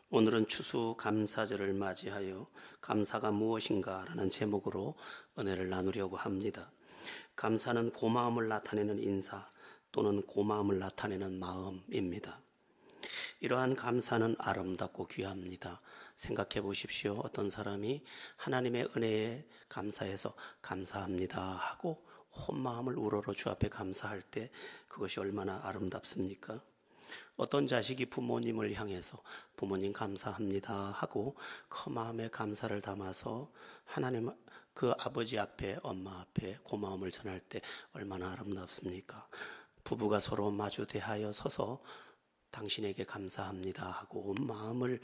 오늘은 추수감사절을 맞이하여 감사가 무엇인가라는 제목으로 은혜를 나누려고 합니다. 감사는 고마움을 나타내는 인사 또는 고마움을 나타내는 마음입니다. 이러한 감사는 아름답고 귀합니다. 생각해 보십시오. 어떤 사람이 하나님의 은혜에 감사해서 감사합니다 하고 온 마음을 우러러 주 앞에 감사할 때 그것이 얼마나 아름답습니까? 어떤 자식이 부모님을 향해서 부모님 감사합니다 하고 그 마음에 감사를 담아서 하나님 그 아버지 앞에 엄마 앞에 고마움을 전할 때 얼마나 아름답습니까? 부부가 서로 마주 대하여 서서 당신에게 감사합니다 하고 온 마음을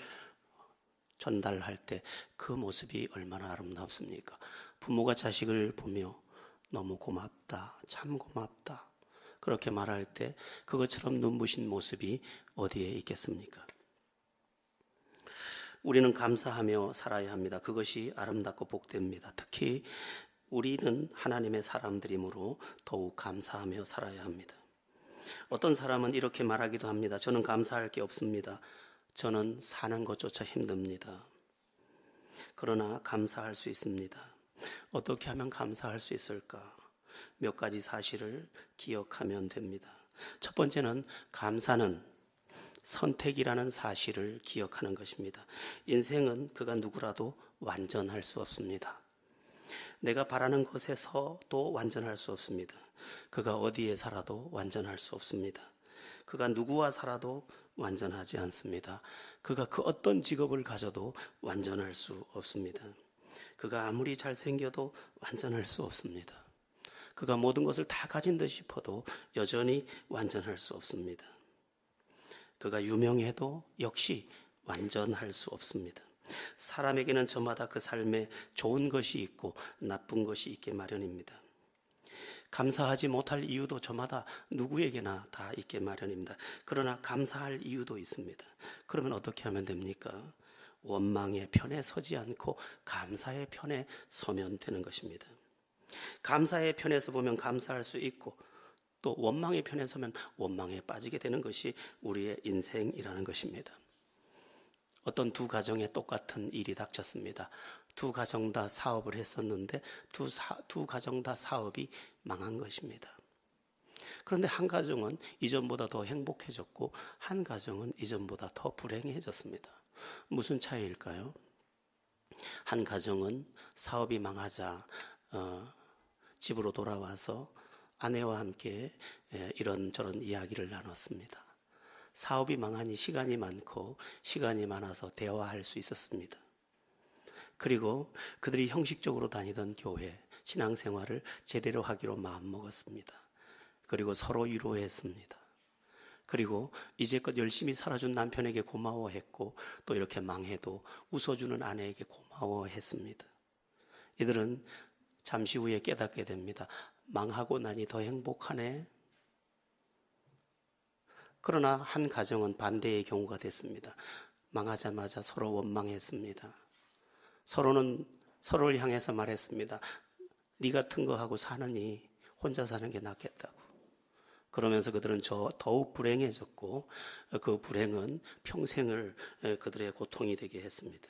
전달할 때 그 모습이 얼마나 아름답습니까? 부모가 자식을 보며 너무 고맙다, 참 고맙다 그렇게 말할 때 그것처럼 눈부신 모습이 어디에 있겠습니까? 우리는 감사하며 살아야 합니다. 그것이 아름답고 복됩니다. 특히 우리는 하나님의 사람들이므로 더욱 감사하며 살아야 합니다. 어떤 사람은 이렇게 말하기도 합니다. 저는 감사할 게 없습니다. 저는 사는 것조차 힘듭니다. 그러나 감사할 수 있습니다. 어떻게 하면 감사할 수 있을까? 몇 가지 사실을 기억하면 됩니다. 첫 번째는 감사는 선택이라는 사실을 기억하는 것입니다. 인생은 그가 누구라도 완전할 수 없습니다. 내가 바라는 것에서도 완전할 수 없습니다. 그가 어디에 살아도 완전할 수 없습니다. 그가 누구와 살아도 완전하지 않습니다. 그가 그 어떤 직업을 가져도 완전할 수 없습니다. 그가 아무리 잘생겨도 완전할 수 없습니다. 그가 모든 것을 다 가진 듯 싶어도 여전히 완전할 수 없습니다. 그가 유명해도 역시 완전할 수 없습니다. 사람에게는 저마다 그 삶에 좋은 것이 있고 나쁜 것이 있게 마련입니다. 감사하지 못할 이유도 저마다 누구에게나 다 있게 마련입니다. 그러나 감사할 이유도 있습니다. 그러면 어떻게 하면 됩니까? 원망의 편에 서지 않고 감사의 편에 서면 되는 것입니다. 감사의 편에서 보면 감사할 수 있고 또 원망의 편에 서면 원망에 빠지게 되는 것이 우리의 인생이라는 것입니다. 어떤 두 가정에 똑같은 일이 닥쳤습니다. 두 가정 다 사업을 했었는데 두 가정 다 사업이 망한 것입니다. 그런데 한 가정은 이전보다 더 행복해졌고 한 가정은 이전보다 더 불행해졌습니다. 무슨 차이일까요? 한 가정은 사업이 망하자 집으로 돌아와서 아내와 함께 이런저런 이야기를 나눴습니다. 사업이 망하니 시간이 많고 시간이 많아서 대화할 수 있었습니다. 그리고 그들이 형식적으로 다니던 교회 신앙생활을 제대로 하기로 마음먹었습니다. 그리고 서로 위로했습니다. 그리고 이제껏 열심히 살아준 남편에게 고마워했고 또 이렇게 망해도 웃어주는 아내에게 고마워했습니다. 이들은 잠시 후에 깨닫게 됩니다. 망하고 나니 더 행복하네. 그러나 한 가정은 반대의 경우가 됐습니다. 망하자마자 서로 원망했습니다. 서로는 서로를 향해서 말했습니다. 네 같은 거 하고 사느니 혼자 사는 게 낫겠다고. 그러면서 그들은 더욱 불행해졌고 그 불행은 평생을 그들의 고통이 되게 했습니다.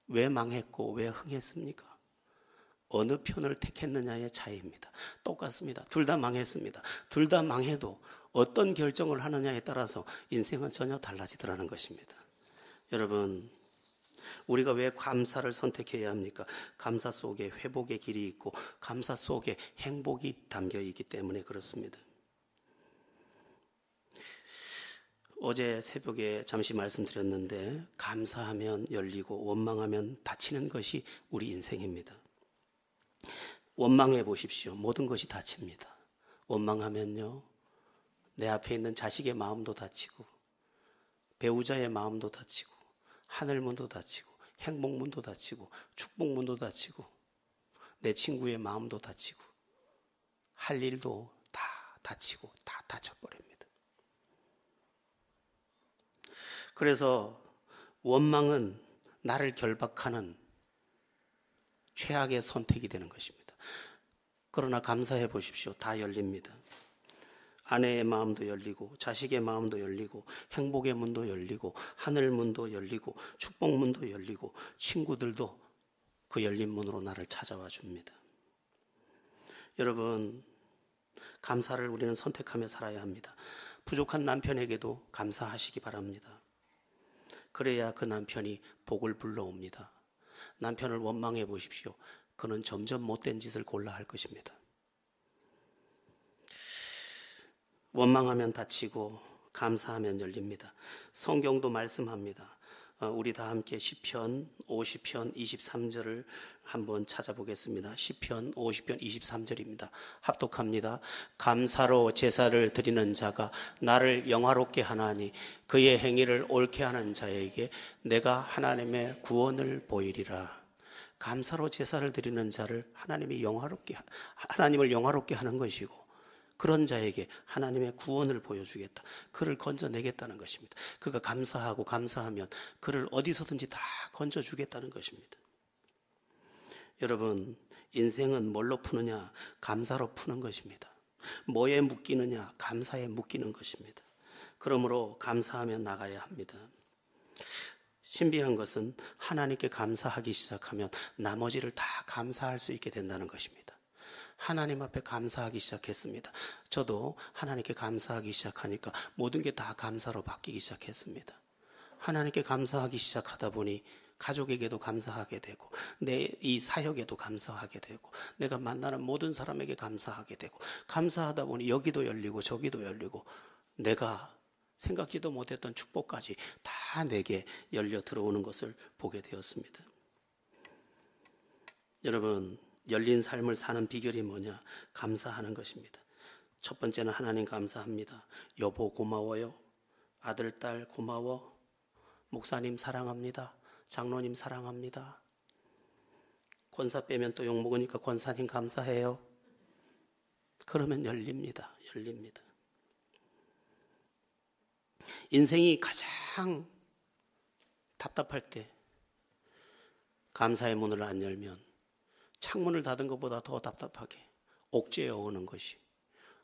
왜 망했고 왜 흥했습니까? 어느 편을 택했느냐의 차이입니다. 똑같습니다. 둘 다 망했습니다. 둘 다 망해도 어떤 결정을 하느냐에 따라서 인생은 전혀 달라지더라는 것입니다. 여러분, 우리가 왜 감사를 선택해야 합니까? 감사 속에 회복의 길이 있고 감사 속에 행복이 담겨 있기 때문에 그렇습니다. 어제 새벽에 잠시 말씀드렸는데 감사하면 열리고 원망하면 닫히는 것이 우리 인생입니다. 원망해 보십시오. 모든 것이 닫힙니다. 원망하면요, 내 앞에 있는 자식의 마음도 닫히고 배우자의 마음도 닫히고 하늘문도 닫히고 행복문도 닫히고 축복문도 닫히고 내 친구의 마음도 닫히고 할 일도 다 닫히고 다 닫혀버립니다. 그래서 원망은 나를 결박하는 최악의 선택이 되는 것입니다. 그러나 감사해 보십시오. 다 열립니다. 아내의 마음도 열리고 자식의 마음도 열리고 행복의 문도 열리고 하늘 문도 열리고 축복 문도 열리고 친구들도 그 열린 문으로 나를 찾아와 줍니다. 여러분, 감사를 우리는 선택하며 살아야 합니다. 부족한 남편에게도 감사하시기 바랍니다. 그래야 그 남편이 복을 불러옵니다. 남편을 원망해 보십시오. 그는 점점 못된 짓을 골라 할 것입니다. 원망하면 다치고 감사하면 열립니다. 성경도 말씀합니다. 우리 다 함께 시편 50편 23절을 한번 찾아보겠습니다. 시편 50편 23절입니다. 합독합니다. 감사로 제사를 드리는 자가 나를 영화롭게 하나니 그의 행위를 옳게 하는 자에게 내가 하나님의 구원을 보이리라. 감사로 제사를 드리는 자를 하나님을 영화롭게 하는 것이고 그런 자에게 하나님의 구원을 보여주겠다. 그를 건져내겠다는 것입니다. 그가 감사하고 감사하면 그를 어디서든지 다 건져주겠다는 것입니다. 여러분, 인생은 뭘로 푸느냐? 감사로 푸는 것입니다. 뭐에 묶이느냐? 감사에 묶이는 것입니다. 그러므로 감사하며 나가야 합니다. 신비한 것은 하나님께 감사하기 시작하면 나머지를 다 감사할 수 있게 된다는 것입니다. 하나님 앞에 감사하기 시작했습니다. 저도 하나님께 감사하기 시작하니까 모든 게 다 감사로 바뀌기 시작했습니다. 하나님께 감사하기 시작하다 보니 가족에게도 감사하게 되고 내 이 사역에도 감사하게 되고 내가 만나는 모든 사람에게 감사하게 되고 감사하다 보니 여기도 열리고 저기도 열리고 내가 생각지도 못했던 축복까지 다 내게 열려 들어오는 것을 보게 되었습니다. 여러분, 열린 삶을 사는 비결이 뭐냐? 감사하는 것입니다. 첫 번째는 하나님 감사합니다. 여보 고마워요. 아들, 딸 고마워. 목사님 사랑합니다. 장로님 사랑합니다. 권사 빼면 또 욕먹으니까 권사님 감사해요. 그러면 열립니다. 인생이 가장 답답할 때 감사의 문을 안 열면 창문을 닫은 것보다 더 답답하게 옥죄어 오는 것이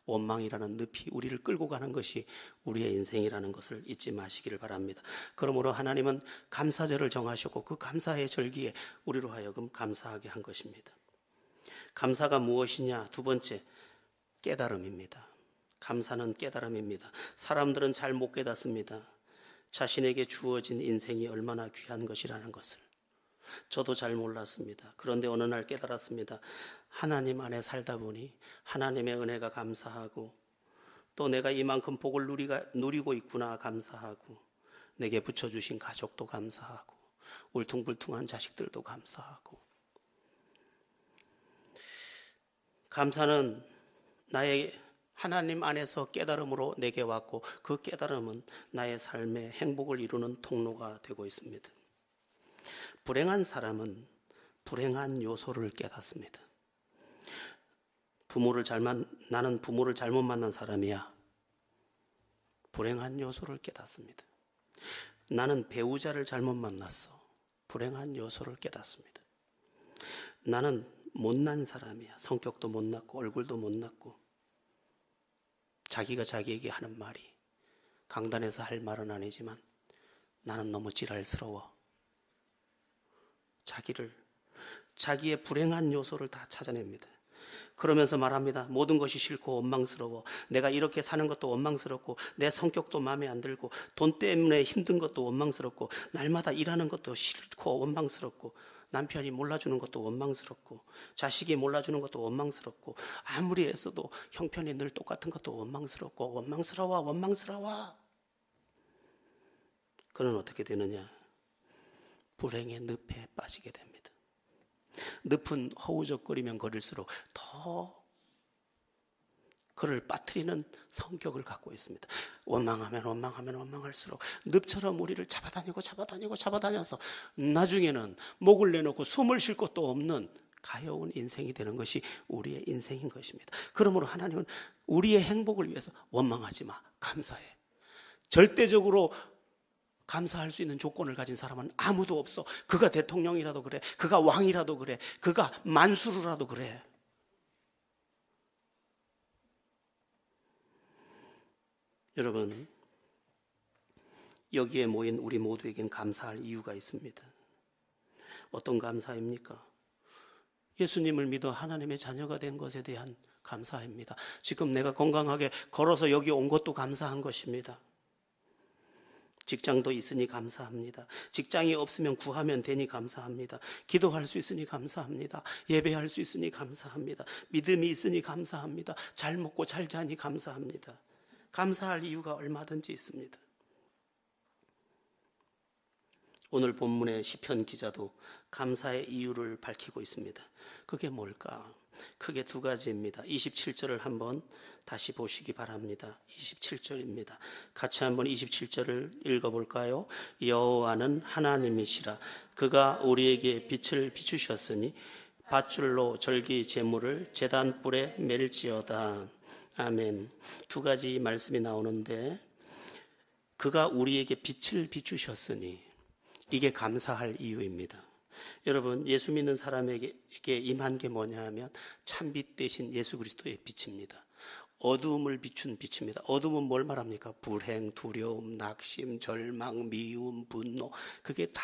원망이라는 늪이 우리를 끌고 가는 것이 우리의 인생이라는 것을 잊지 마시기를 바랍니다. 그러므로 하나님은 감사절을 정하셨고 그 감사의 절기에 우리로 하여금 감사하게 한 것입니다. 감사가 무엇이냐? 두 번째, 깨달음입니다. 감사는 깨달음입니다. 사람들은 잘 못 깨닫습니다. 자신에게 주어진 인생이 얼마나 귀한 것이라는 것을. 저도 잘 몰랐습니다. 그런데 어느 날 깨달았습니다. 하나님 안에 살다 보니 하나님의 은혜가 감사하고 또 내가 이만큼 복을 누리고 있구나 감사하고 내게 붙여주신 가족도 감사하고 울퉁불퉁한 자식들도 감사하고 감사는 나의 하나님 안에서 깨달음으로 내게 왔고 그 깨달음은 나의 삶의 행복을 이루는 통로가 되고 있습니다. 불행한 사람은 불행한 요소를 깨닫습니다. 나는 부모를 잘못 만난 사람이야. 불행한 요소를 깨닫습니다. 나는 배우자를 잘못 만났어. 불행한 요소를 깨닫습니다. 나는 못난 사람이야. 성격도 못났고 얼굴도 못났고 자기가 자기에게 하는 말이 강단에서 할 말은 아니지만 나는 너무 지랄스러워. 자기의 불행한 요소를 다 찾아냅니다. 그러면서 말합니다. 모든 것이 싫고 원망스러워. 내가 이렇게 사는 것도 원망스럽고 내 성격도 마음에 안 들고 돈 때문에 힘든 것도 원망스럽고 날마다 일하는 것도 싫고 원망스럽고 남편이 몰라주는 것도 원망스럽고 자식이 몰라주는 것도 원망스럽고 아무리 애써도 형편이 늘 똑같은 것도 원망스럽고 원망스러워. 그는 어떻게 되느냐? 불행의 늪에 빠지게 됩니다. 늪은 허우적거리면 거릴수록 더 그를 빠뜨리는 성격을 갖고 있습니다. 원망하면 원망할수록 늪처럼 우리를 잡아다녀서 나중에는 목을 내놓고 숨을 쉴 것도 없는 가여운 인생이 되는 것이 우리의 인생인 것입니다. 그러므로 하나님은 우리의 행복을 위해서 원망하지 마, 감사해. 절대적으로 감사할 수 있는 조건을 가진 사람은 아무도 없어. 그가 대통령이라도 그래, 그가 왕이라도 그래, 그가 만수르라도 그래. 여러분, 여기에 모인 우리 모두에겐 감사할 이유가 있습니다. 어떤 감사입니까? 예수님을 믿어 하나님의 자녀가 된 것에 대한 감사입니다. 지금 내가 건강하게 걸어서 여기 온 것도 감사한 것입니다. 직장도 있으니 감사합니다. 직장이 없으면 구하면 되니 감사합니다. 기도할 수 있으니 감사합니다. 예배할 수 있으니 감사합니다. 믿음이 있으니 감사합니다. 잘 먹고 잘 자니 감사합니다. 감사할 이유가 얼마든지 있습니다. 오늘 본문의 시편 기자도 감사의 이유를 밝히고 있습니다. 그게 뭘까? 크게 두 가지입니다. 27절을 한번 다시 보시기 바랍니다. 27절입니다. 같이 한번 27절을 읽어볼까요? 여호와는 하나님이시라. 그가 우리에게 빛을 비추셨으니 밧줄로 절기 제물을 제단 뿔에 맬지어다. 아멘. 두 가지 말씀이 나오는데, 그가 우리에게 빛을 비추셨으니, 이게 감사할 이유입니다. 여러분, 예수 믿는 사람에게 임한 게 뭐냐 하면 참빛 대신 예수 그리스도의 빛입니다. 어두움을 비춘 빛입니다. 어두움은 뭘 말합니까? 불행, 두려움, 낙심, 절망, 미움, 분노, 그게 다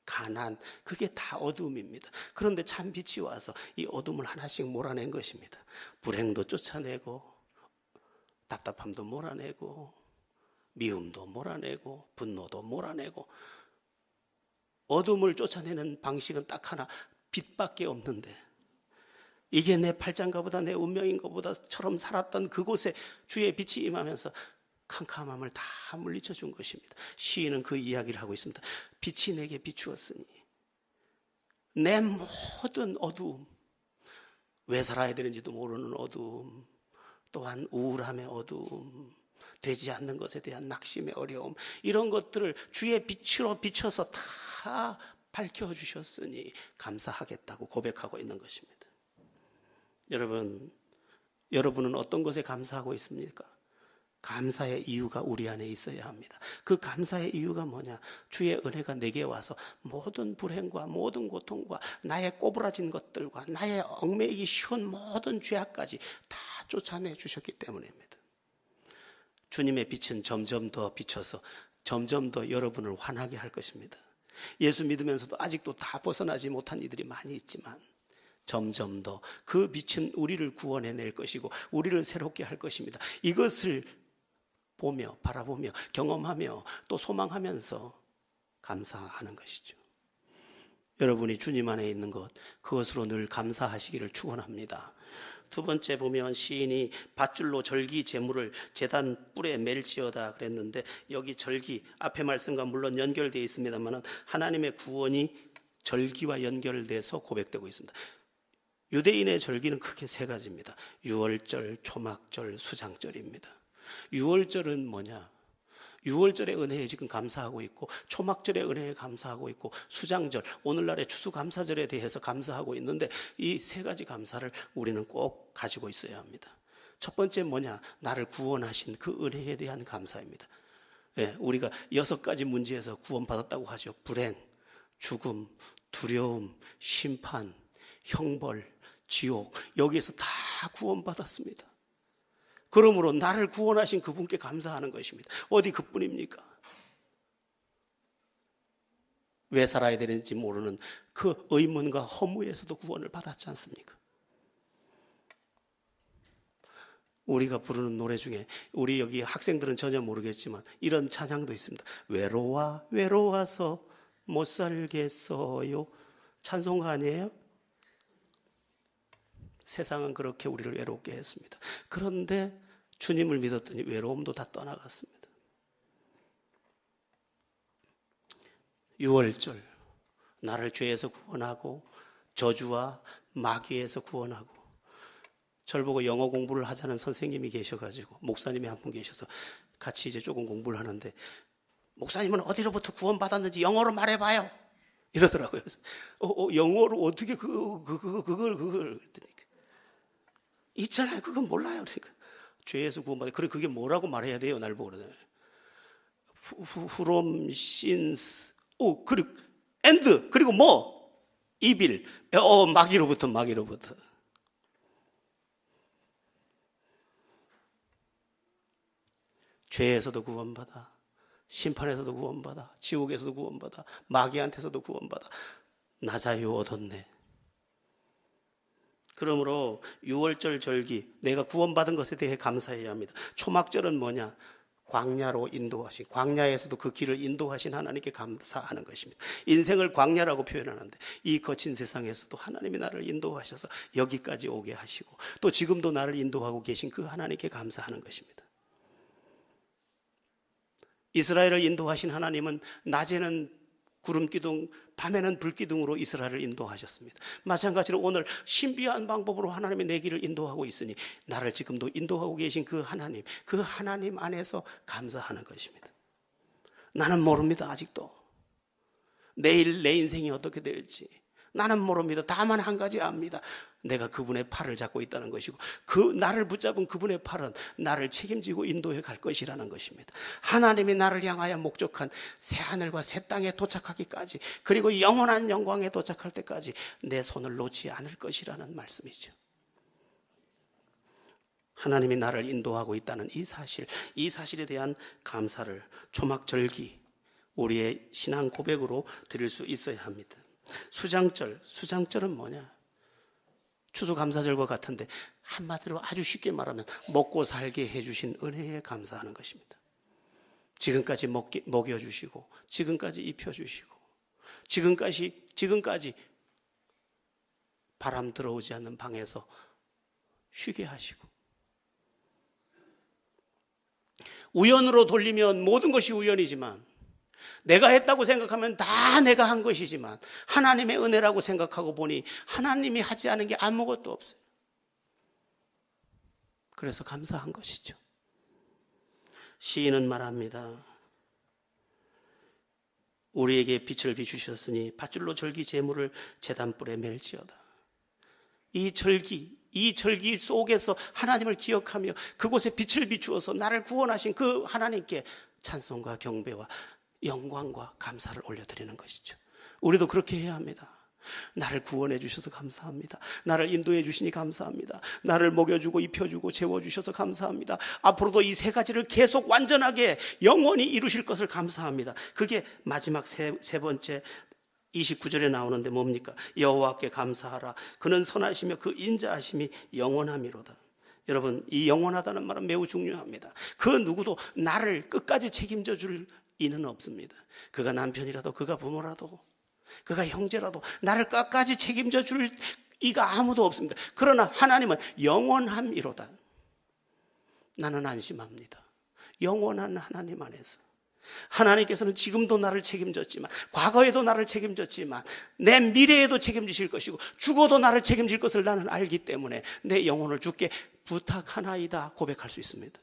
가난, 그게 다 어두움입니다. 그런데 참빛이 와서 이 어두움을 하나씩 몰아낸 것입니다. 불행도 쫓아내고, 답답함도 몰아내고, 미움도 몰아내고, 분노도 몰아내고. 어둠을 쫓아내는 방식은 딱 하나, 빛밖에 없는데, 이게 내 팔짱가 보다 내 운명인가 보다처럼 살았던 그곳에 주의 빛이 임하면서 캄캄함을 다 물리쳐 준 것입니다. 시인은 그 이야기를 하고 있습니다. 빛이 내게 비추었으니 내 모든 어두움, 왜 살아야 되는지도 모르는 어두움, 또한 우울함의 어두움, 되지 않는 것에 대한 낙심의 어려움, 이런 것들을 주의 빛으로 비춰서 다 밝혀주셨으니 감사하겠다고 고백하고 있는 것입니다. 여러분은 어떤 것에 감사하고 있습니까? 감사의 이유가 우리 안에 있어야 합니다. 그 감사의 이유가 뭐냐? 주의 은혜가 내게 와서 모든 불행과 모든 고통과 나의 꼬부라진 것들과 나의 얽매이기 쉬운 모든 죄악까지 다 쫓아내 주셨기 때문입니다. 주님의 빛은 점점 더 비춰서 점점 더 여러분을 환하게 할 것입니다. 예수 믿으면서도 아직도 다 벗어나지 못한 이들이 많이 있지만 점점 더 그 빛은 우리를 구원해낼 것이고 우리를 새롭게 할 것입니다. 이것을 보며 바라보며 경험하며 또 소망하면서 감사하는 것이죠. 여러분이 주님 안에 있는 것, 그것으로 늘 감사하시기를 축원합니다. 두 번째 보면 시인이 밧줄로 절기 제물을 제단 뿔에 맬지어다 그랬는데, 여기 절기 앞에 말씀과 물론 연결되어 있습니다만 하나님의 구원이 절기와 연결돼서 고백되고 있습니다. 유대인의 절기는 크게 세 가지입니다. 유월절, 초막절, 수장절입니다. 유월절은 뭐냐? 유월절의 은혜에 지금 감사하고 있고, 초막절의 은혜에 감사하고 있고, 수장절, 오늘날의 추수감사절에 대해서 감사하고 있는데, 이 세 가지 감사를 우리는 꼭 가지고 있어야 합니다. 첫 번째 뭐냐? 나를 구원하신 그 은혜에 대한 감사입니다. 우리가 6가지 문제에서 구원받았다고 하죠. 불행, 죽음, 두려움, 심판, 형벌, 지옥, 여기에서 다 구원받았습니다. 그러므로 나를 구원하신 그분께 감사하는 것입니다. 어디 그뿐입니까? 왜 살아야 되는지 모르는 그 의문과 허무에서도 구원을 받았지 않습니까? 우리가 부르는 노래 중에, 우리 여기 학생들은 전혀 모르겠지만 이런 찬양도 있습니다. 외로워서 못 살겠어요. 찬송가 아니에요? 세상은 그렇게 우리를 외롭게 했습니다. 그런데 주님을 믿었더니 외로움도 다 떠나갔습니다. 유월절, 나를 죄에서 구원하고 저주와 마귀에서 구원하고. 저를 보고 영어 공부를 하자는 선생님이 계셔가지고, 목사님이 한 분 계셔서 같이 이제 조금 공부를 하는데, 목사님은 어디로부터 구원받았는지 영어로 말해봐요 이러더라고요. 그래서 영어로 어떻게 그걸 그랬더니, 있잖아요. 그건 몰라요. 그러니까 죄에서 구원받아. 그래, 그게 뭐라고 말해야 돼요? 날 보고 그러잖아요. From sins, 그리고 and, 그리고 뭐? evil, 마귀로부터. 죄에서도 구원받아, 심판에서도 구원받아, 지옥에서도 구원받아, 마귀한테서도 구원받아. 나 자유 얻었네. 그러므로 유월절 절기, 내가 구원받은 것에 대해 감사해야 합니다. 초막절은 뭐냐? 광야로 인도하신, 광야에서도 그 길을 인도하신 하나님께 감사하는 것입니다. 인생을 광야라고 표현하는데 이 거친 세상에서도 하나님이 나를 인도하셔서 여기까지 오게 하시고 또 지금도 나를 인도하고 계신 그 하나님께 감사하는 것입니다. 이스라엘을 인도하신 하나님은 낮에는 구름기둥, 밤에는 불기둥으로 이스라엘을 인도하셨습니다. 마찬가지로 오늘 신비한 방법으로 하나님이 내 길을 인도하고 있으니 나를 지금도 인도하고 계신 그 하나님 안에서 감사하는 것입니다. 나는 모릅니다. 아직도 내일 내 인생이 어떻게 될지 나는 모릅니다. 다만 한 가지 압니다. 내가 그분의 팔을 잡고 있다는 것이고 그 나를 붙잡은 그분의 팔은 나를 책임지고 인도해 갈 것이라는 것입니다. 하나님이 나를 향하여 목적한 새하늘과 새 땅에 도착하기까지, 그리고 영원한 영광에 도착할 때까지 내 손을 놓지 않을 것이라는 말씀이죠. 하나님이 나를 인도하고 있다는 이 사실에 대한 감사를 초막절기 우리의 신앙 고백으로 드릴 수 있어야 합니다. 수장절은 뭐냐? 추수감사절과 같은데 한마디로 아주 쉽게 말하면 먹고 살게 해주신 은혜에 감사하는 것입니다. 지금까지 먹여주시고 지금까지 입혀주시고 지금까지 바람 들어오지 않는 방에서 쉬게 하시고, 우연으로 돌리면 모든 것이 우연이지만 내가 했다고 생각하면 다 내가 한 것이지만 하나님의 은혜라고 생각하고 보니 하나님이 하지 않은 게 아무것도 없어요. 그래서 감사한 것이죠. 시인은 말합니다. 우리에게 빛을 비추셨으니 밧줄로 절기 제물을 제단불에 맬지어다. 이 절기 속에서 하나님을 기억하며 그곳에 빛을 비추어서 나를 구원하신 그 하나님께 찬송과 경배와 영광과 감사를 올려드리는 것이죠. 우리도 그렇게 해야 합니다. 나를 구원해 주셔서 감사합니다. 나를 인도해 주시니 감사합니다. 나를 먹여주고 입혀주고 재워주셔서 감사합니다. 앞으로도 이 세 가지를 계속 완전하게 영원히 이루실 것을 감사합니다. 그게 마지막 세 번째 29절에 나오는데 뭡니까? 여호와께 감사하라. 그는 선하시며 그 인자하심이 영원함이로다. 여러분, 이 영원하다는 말은 매우 중요합니다. 그 누구도 나를 끝까지 책임져 줄 이는 없습니다. 그가 남편이라도 그가 부모라도 그가 형제라도 나를 끝까지 책임져 줄 이가 아무도 없습니다. 그러나 하나님은 영원함이로다. 나는 안심합니다. 영원한 하나님 안에서 하나님께서는 지금도 나를 책임졌지만, 과거에도 나를 책임졌지만, 내 미래에도 책임지실 것이고 죽어도 나를 책임질 것을 나는 알기 때문에 내 영혼을 주께 부탁하나이다 고백할 수 있습니다.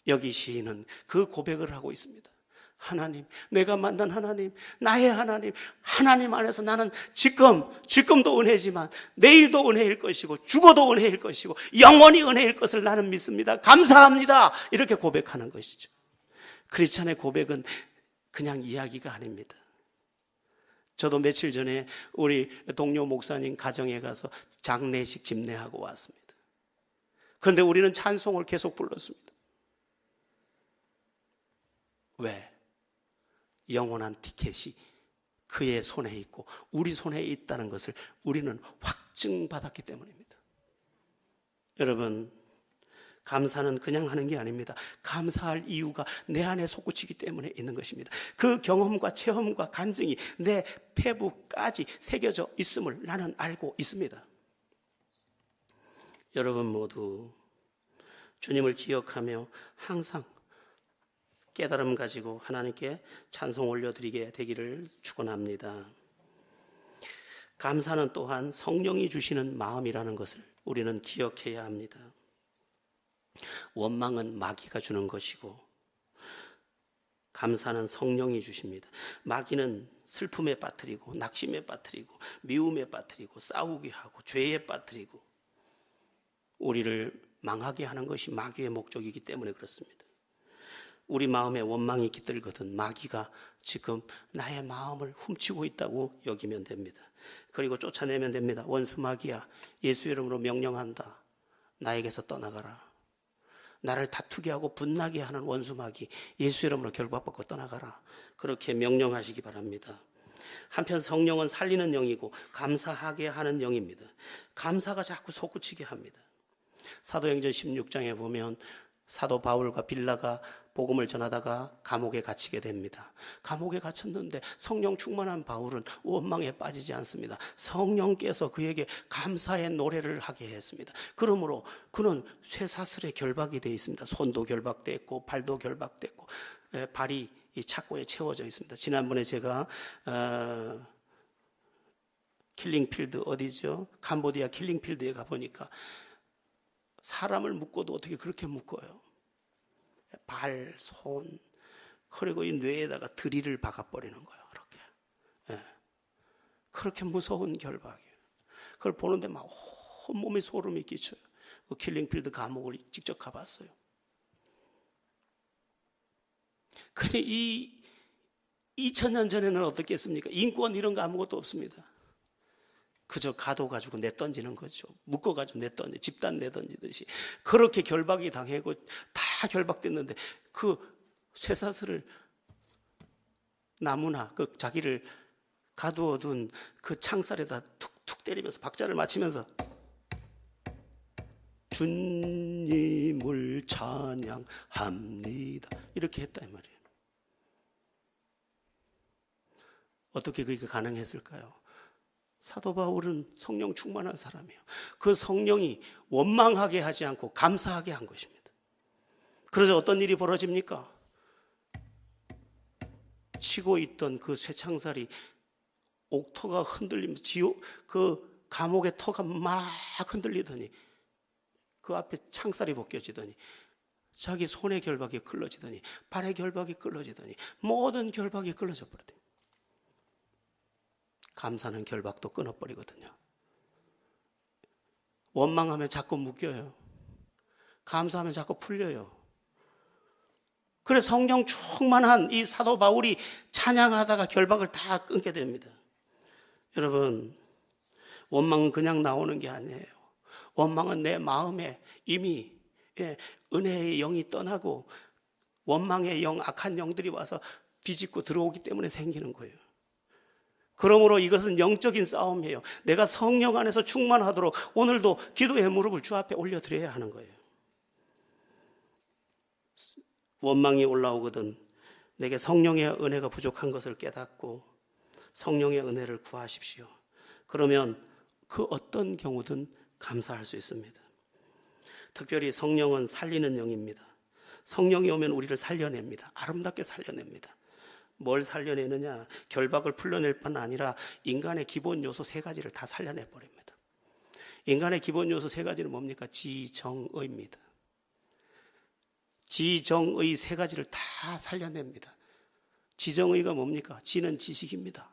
여기 시인은 그 고백을 하고 있습니다. 하나님, 내가 만난 하나님, 나의 하나님, 하나님 안에서 나는 지금도 은혜지만 내일도 은혜일 것이고 죽어도 은혜일 것이고 영원히 은혜일 것을 나는 믿습니다. 감사합니다. 이렇게 고백하는 것이죠. 크리스찬의 고백은 그냥 이야기가 아닙니다. 저도 며칠 전에 우리 동료 목사님 가정에 가서 장례식 집례하고 왔습니다. 그런데 우리는 찬송을 계속 불렀습니다. 왜? 영원한 티켓이 그의 손에 있고 우리 손에 있다는 것을 우리는 확증받았기 때문입니다. 여러분, 감사는 그냥 하는 게 아닙니다. 감사할 이유가 내 안에 솟구치기 때문에 있는 것입니다. 그 경험과 체험과 간증이 내 폐부까지 새겨져 있음을 나는 알고 있습니다. 여러분 모두 주님을 기억하며 항상 깨달음 가지고 하나님께 찬송 올려드리게 되기를 축원합니다. 감사는 또한 성령이 주시는 마음이라는 것을 우리는 기억해야 합니다. 원망은 마귀가 주는 것이고 감사는 성령이 주십니다. 마귀는 슬픔에 빠뜨리고 낙심에 빠뜨리고 미움에 빠뜨리고 싸우게 하고 죄에 빠뜨리고 우리를 망하게 하는 것이 마귀의 목적이기 때문에 그렇습니다. 우리 마음에 원망이 깃들거든 마귀가 지금 나의 마음을 훔치고 있다고 여기면 됩니다. 그리고 쫓아내면 됩니다. 원수 마귀야, 예수 이름으로 명령한다. 나에게서 떠나가라. 나를 다투게 하고 분나게 하는 원수마귀 예수 이름으로 결박받고 떠나가라. 그렇게 명령하시기 바랍니다. 한편 성령은 살리는 영이고 감사하게 하는 영입니다. 감사가 자꾸 솟구치게 합니다. 사도행전 16장에 보면 사도 바울과 빌라가 복음을 전하다가 감옥에 갇히게 됩니다. 감옥에 갇혔는데 성령 충만한 바울은 원망에 빠지지 않습니다. 성령께서 그에게 감사의 노래를 하게 했습니다. 그러므로 그는 쇠사슬에 결박이 되어 있습니다. 손도 결박되어 있고 발도 결박되어 있고 발이 이 착고에 채워져 있습니다. 지난번에 제가 킬링필드 어디죠? 캄보디아 킬링필드에 가보니까 사람을 묶어도 어떻게 그렇게 묶어요? 발, 손, 그리고 이 뇌에다가 드릴을 박아버리는 거예요. 그렇게. 예. 그렇게 무서운 결박이에요. 그걸 보는데 막 온몸에 소름이 끼쳐요. 그 킬링필드 감옥을 직접 가봤어요. 근데 이 2000년 전에는 어떻게 했습니까? 인권 이런 거 아무것도 없습니다. 그저 가둬가지고 내던지는 거죠. 묶어가지고 내던지, 집단 내던지듯이. 그렇게 결박이 당하고 다 결박됐는데 그 쇠사슬을 나무나 그 자기를 가두어둔 그 창살에다 툭툭 때리면서 박자를 맞추면서 주님을 찬양합니다. 이렇게 했다 이 말이에요. 어떻게 그게 가능했을까요? 사도 바울은 성령 충만한 사람이에요. 그 성령이 원망하게 하지 않고 감사하게 한 것입니다. 그래서 어떤 일이 벌어집니까? 치고 있던 그 쇠창살이 옥터가 흔들리면서 그 감옥의 터가 막 흔들리더니 그 앞에 창살이 벗겨지더니 자기 손의 결박이 끌어지더니 발의 결박이 끌어지더니 모든 결박이 끌어져 버렸대요. 감사는 결박도 끊어버리거든요. 원망하면 자꾸 묶여요. 감사하면 자꾸 풀려요. 그래서 성령 충만한 이 사도 바울이 찬양하다가 결박을 다 끊게 됩니다. 여러분, 원망은 그냥 나오는 게 아니에요. 원망은 내 마음에 이미 은혜의 영이 떠나고 원망의 영, 악한 영들이 와서 뒤집고 들어오기 때문에 생기는 거예요. 그러므로 이것은 영적인 싸움이에요. 내가 성령 안에서 충만하도록 오늘도 기도의 무릎을 주 앞에 올려드려야 하는 거예요. 원망이 올라오거든 내게 성령의 은혜가 부족한 것을 깨닫고 성령의 은혜를 구하십시오. 그러면 그 어떤 경우든 감사할 수 있습니다. 특별히 성령은 살리는 영입니다. 성령이 오면 우리를 살려냅니다. 아름답게 살려냅니다. 뭘 살려내느냐? 결박을 풀려낼 뿐 아니라 인간의 기본 요소 3가지를 다 살려내버립니다. 인간의 기본 요소 3가지는 뭡니까? 지정의입니다. 지정의 3가지를 다 살려냅니다. 지정의가 뭡니까? 지는 지식입니다.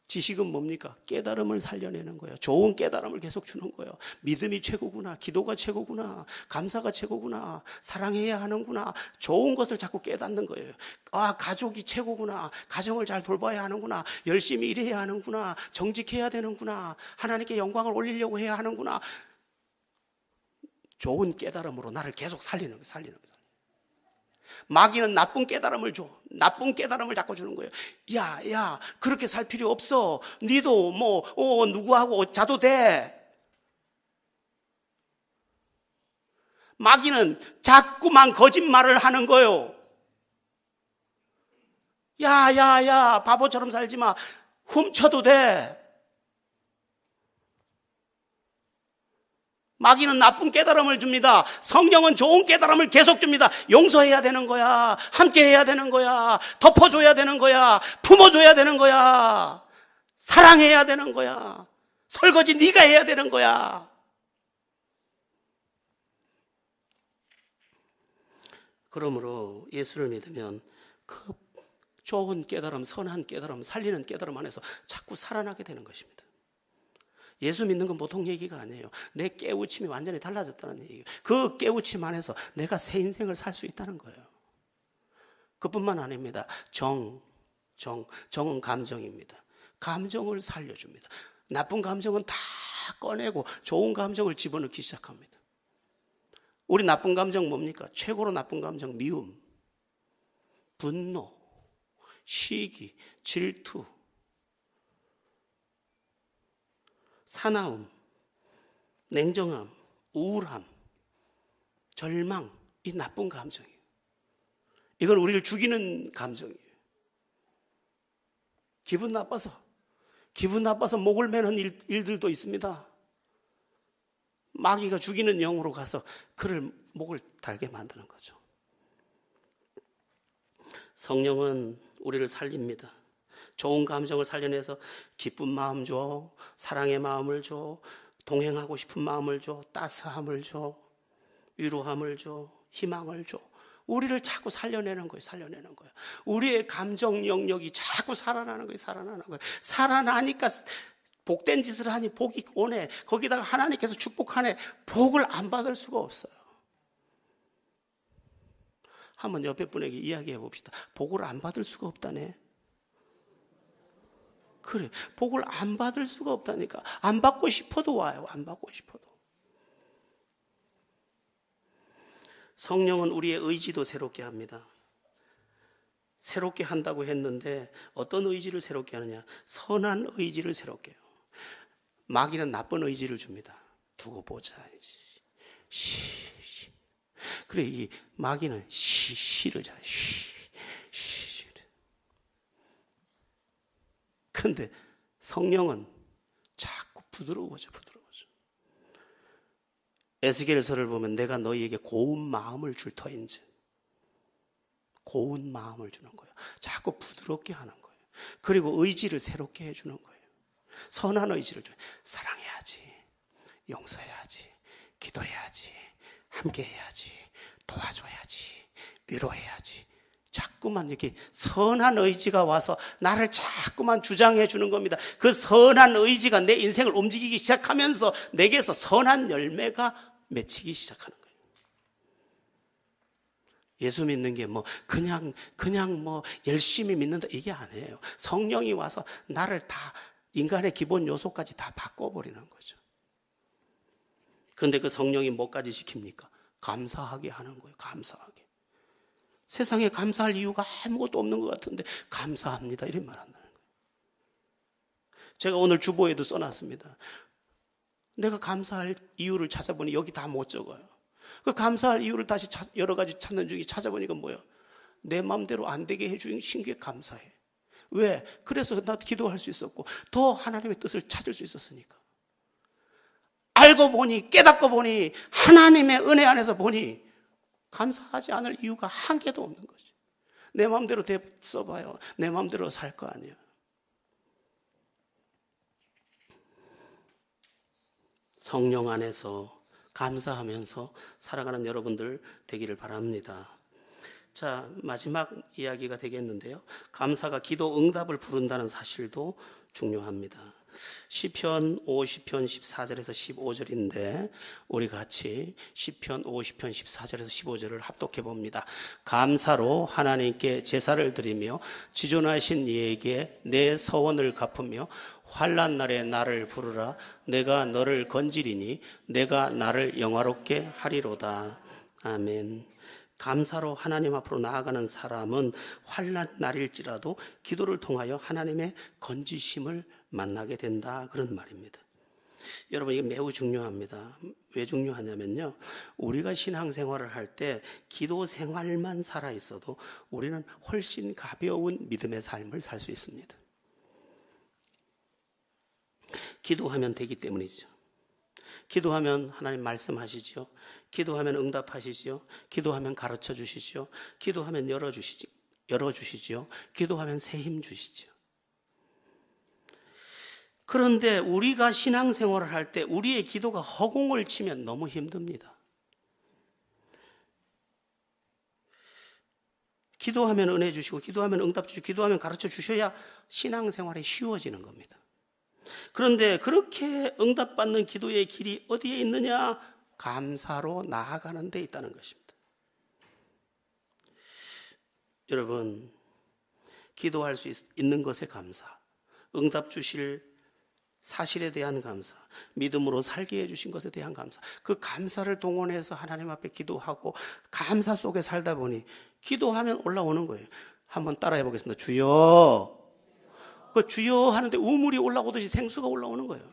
지식은 뭡니까? 깨달음을 살려내는 거예요. 좋은 깨달음을 계속 주는 거예요. 믿음이 최고구나. 기도가 최고구나. 감사가 최고구나. 사랑해야 하는구나. 좋은 것을 자꾸 깨닫는 거예요. 아, 가족이 최고구나. 가정을 잘 돌봐야 하는구나. 열심히 일해야 하는구나. 정직해야 되는구나. 하나님께 영광을 올리려고 해야 하는구나. 좋은 깨달음으로 나를 계속 살리는 거예요. 마귀는 나쁜 깨달음을 줘. 나쁜 깨달음을 자꾸 주는 거예요. 야, 그렇게 살 필요 없어. 니도 누구하고 자도 돼. 마귀는 자꾸만 거짓말을 하는 거예요. 야, 바보처럼 살지 마. 훔쳐도 돼. 마귀는 나쁜 깨달음을 줍니다. 성령은 좋은 깨달음을 계속 줍니다. 용서해야 되는 거야. 함께 해야 되는 거야. 덮어줘야 되는 거야. 품어줘야 되는 거야. 사랑해야 되는 거야. 설거지 네가 해야 되는 거야. 그러므로 예수를 믿으면 그 좋은 깨달음, 선한 깨달음, 살리는 깨달음 안에서 자꾸 살아나게 되는 것입니다. 예수 믿는 건 보통 얘기가 아니에요. 내 깨우침이 완전히 달라졌다는 얘기예요. 그 깨우침 안에서 내가 새 인생을 살 수 있다는 거예요. 그뿐만 아닙니다. 정은 감정입니다. 감정을 살려줍니다. 나쁜 감정은 다 꺼내고 좋은 감정을 집어넣기 시작합니다. 우리 나쁜 감정 뭡니까? 최고로 나쁜 감정 미움, 분노, 시기, 질투, 사나움, 냉정함, 우울함, 절망, 이 나쁜 감정이에요. 이건 우리를 죽이는 감정이에요. 기분 나빠서 목을 매는 일들도 있습니다. 마귀가 죽이는 영으로 가서 그를 목을 달게 만드는 거죠. 성령은 우리를 살립니다. 좋은 감정을 살려내서 기쁜 마음 줘, 사랑의 마음을 줘, 동행하고 싶은 마음을 줘, 따스함을 줘, 위로함을 줘, 희망을 줘. 우리를 자꾸 살려내는 거예요. 우리의 감정 영역이 자꾸 살아나는 거예요. 살아나니까 복된 짓을 하니 복이 오네. 거기다가 하나님께서 축복하네. 복을 안 받을 수가 없어요. 한번 옆에 분에게 이야기해 봅시다. 복을 안 받을 수가 없다네. 그래, 복을 안 받을 수가 없다니까. 안 받고 싶어도 와요. 안 받고 싶어도. 성령은 우리의 의지도 새롭게 합니다. 새롭게 한다고 했는데 어떤 의지를 새롭게 하느냐? 선한 의지를 새롭게 해요. 마귀는 나쁜 의지를 줍니다. 두고 보자. 그래, 이 마귀는 시를 잘해. 근데 성령은 자꾸 부드러워져. 에스겔서를 보면 내가 너희에게 고운 마음을 줄 터인지, 고운 마음을 주는 거예요. 자꾸 부드럽게 하는 거예요. 그리고 의지를 새롭게 해주는 거예요. 선한 의지를 줘요. 사랑해야지, 용서해야지, 기도해야지, 함께해야지, 도와줘야지, 위로해야지. 자꾸만 이렇게 선한 의지가 와서 나를 자꾸만 주장해 주는 겁니다. 그 선한 의지가 내 인생을 움직이기 시작하면서 내게서 선한 열매가 맺히기 시작하는 거예요. 예수 믿는 게 그냥 열심히 믿는다 이게 아니에요. 성령이 와서 나를 다 인간의 기본 요소까지 다 바꿔버리는 거죠. 그런데 그 성령이 뭐까지 시킵니까? 감사하게 하는 거예요. 감사하게. 세상에 감사할 이유가 아무것도 없는 것 같은데 감사합니다 이런 말 한다는 거예요. 제가 오늘 주보에도 써놨습니다. 내가 감사할 이유를 찾아보니 여기 다 못 적어요. 그 감사할 이유를 다시 여러 가지 찾는 중에 찾아보니까 뭐예요? 내 마음대로 안 되게 해주신 게 감사해. 왜? 그래서 나도 기도할 수 있었고 더 하나님의 뜻을 찾을 수 있었으니까. 알고 보니, 깨닫고 보니, 하나님의 은혜 안에서 보니 감사하지 않을 이유가 한 개도 없는 거죠. 내 마음대로 써봐요. 내 마음대로 살 거 아니에요. 성령 안에서 감사하면서 살아가는 여러분들 되기를 바랍니다. 자, 마지막 이야기가 되겠는데요. 감사가 기도 응답을 부른다는 사실도 중요합니다. 시편 50편 14절에서 15절인데 우리 같이 시편 50편 14절에서 15절을 합독해 봅니다. 감사로 하나님께 제사를 드리며 지존하신 이에게 내 서원을 갚으며 환난 날에 나를 부르라. 내가 너를 건지리니 내가 나를 영화롭게 하리로다. 아멘. 감사로 하나님 앞으로 나아가는 사람은 환난 날일지라도 기도를 통하여 하나님의 건지심을 만나게 된다, 그런 말입니다. 여러분, 이게 매우 중요합니다. 왜 중요하냐면요, 우리가 신앙생활을 할 때 기도 생활만 살아있어도 우리는 훨씬 가벼운 믿음의 삶을 살 수 있습니다. 기도하면 되기 때문이죠. 기도하면 하나님 말씀하시죠. 기도하면 응답하시죠. 기도하면 가르쳐 주시죠. 기도하면 열어주시죠. 기도하면 새 힘 주시죠. 그런데 우리가 신앙생활을 할 때 우리의 기도가 허공을 치면 너무 힘듭니다. 기도하면 은혜 주시고, 기도하면 응답 주시고, 기도하면 가르쳐 주셔야 신앙생활이 쉬워지는 겁니다. 그런데 그렇게 응답받는 기도의 길이 어디에 있느냐? 감사로 나아가는 데 있다는 것입니다. 여러분, 기도할 수 있는 것에 감사, 응답 주실 사실에 대한 감사, 믿음으로 살게 해주신 것에 대한 감사, 그 감사를 동원해서 하나님 앞에 기도하고 감사 속에 살다 보니 기도하면 올라오는 거예요. 한번 따라해 보겠습니다. 주여. 그 주여 하는데 우물이 올라오듯이 생수가 올라오는 거예요.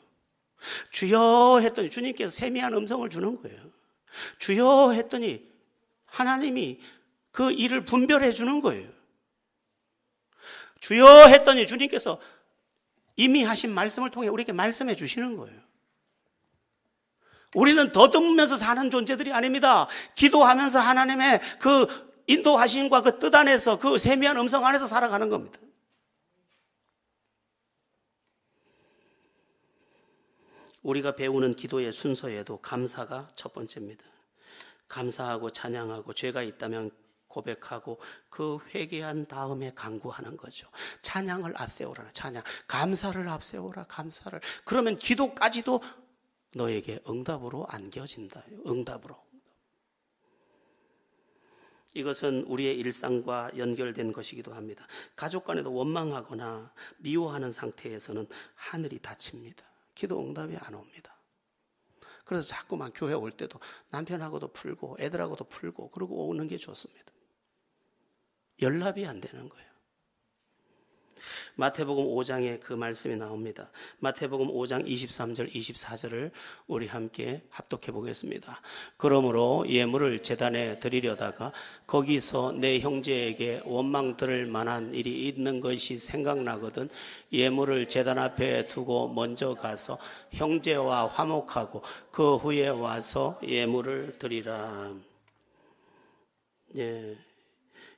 주여 했더니 주님께서 세미한 음성을 주는 거예요. 주여 했더니 하나님이 그 일을 분별해 주는 거예요. 주여 했더니 주님께서 이미 하신 말씀을 통해 우리에게 말씀해 주시는 거예요. 우리는 더듬으면서 사는 존재들이 아닙니다. 기도하면서 하나님의 그 인도하심과 그 뜻 안에서, 그 세미한 음성 안에서 살아가는 겁니다. 우리가 배우는 기도의 순서에도 감사가 첫 번째입니다. 감사하고 찬양하고 죄가 있다면 고백하고 그 회개한 다음에 간구하는 거죠. 찬양을 앞세우라. 찬양. 감사를 앞세우라. 감사를. 그러면 기도까지도 너에게 응답으로 안겨진다. 응답으로. 이것은 우리의 일상과 연결된 것이기도 합니다. 가족 간에도 원망하거나 미워하는 상태에서는 하늘이 닫힙니다. 기도 응답이 안 옵니다. 그래서 자꾸만 교회 올 때도 남편하고도 풀고 애들하고도 풀고 그러고 오는 게 좋습니다. 연락이 안 되는 거예요. 마태복음 5장에 그 말씀이 나옵니다. 마태복음 5장 23절 24절을 우리 함께 합독해 보겠습니다. 그러므로 예물을 제단에 드리려다가 거기서 내 형제에게 원망 들을 만한 일이 있는 것이 생각나거든 예물을 제단 앞에 두고 먼저 가서 형제와 화목하고 그 후에 와서 예물을 드리라. 예,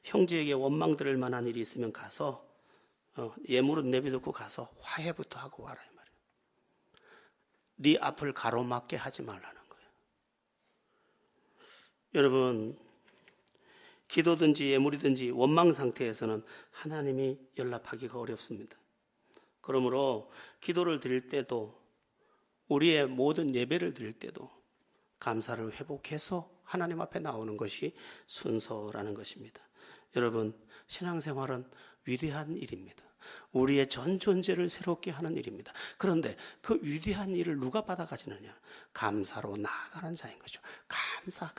형제에게 원망 들을 만한 일이 있으면 가서 예물은 내비놓고 가서 화해부터 하고 와라 이 말이에요. 네 앞을 가로막게 하지 말라는 거예요. 여러분, 기도든지 예물이든지 원망 상태에서는 하나님이 연락하기가 어렵습니다. 그러므로 기도를 드릴 때도 우리의 모든 예배를 드릴 때도 감사를 회복해서 하나님 앞에 나오는 것이 순서라는 것입니다. 여러분, 신앙생활은 위대한 일입니다. 우리의 전 존재를 새롭게 하는 일입니다. 그런데 그 위대한 일을 누가 받아가지느냐? 감사로 나아가는 자인 거죠. 감사.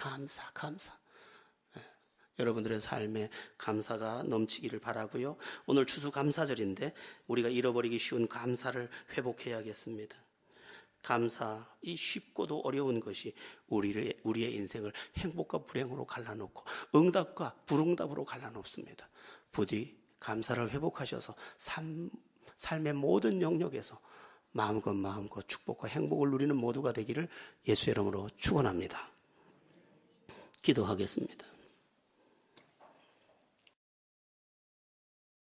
여러분들의 삶에 감사가 넘치기를 바라고요. 오늘 추수감사절인데 우리가 잃어버리기 쉬운 감사를 회복해야겠습니다. 감사, 이 쉽고도 어려운 것이 우리의 인생을 행복과 불행으로 갈라놓고 응답과 불응답으로 갈라놓습니다. 부디 감사를 회복하셔서 삶의 모든 영역에서 마음껏 축복과 행복을 누리는 모두가 되기를 예수의 이름으로 축원합니다. 기도하겠습니다.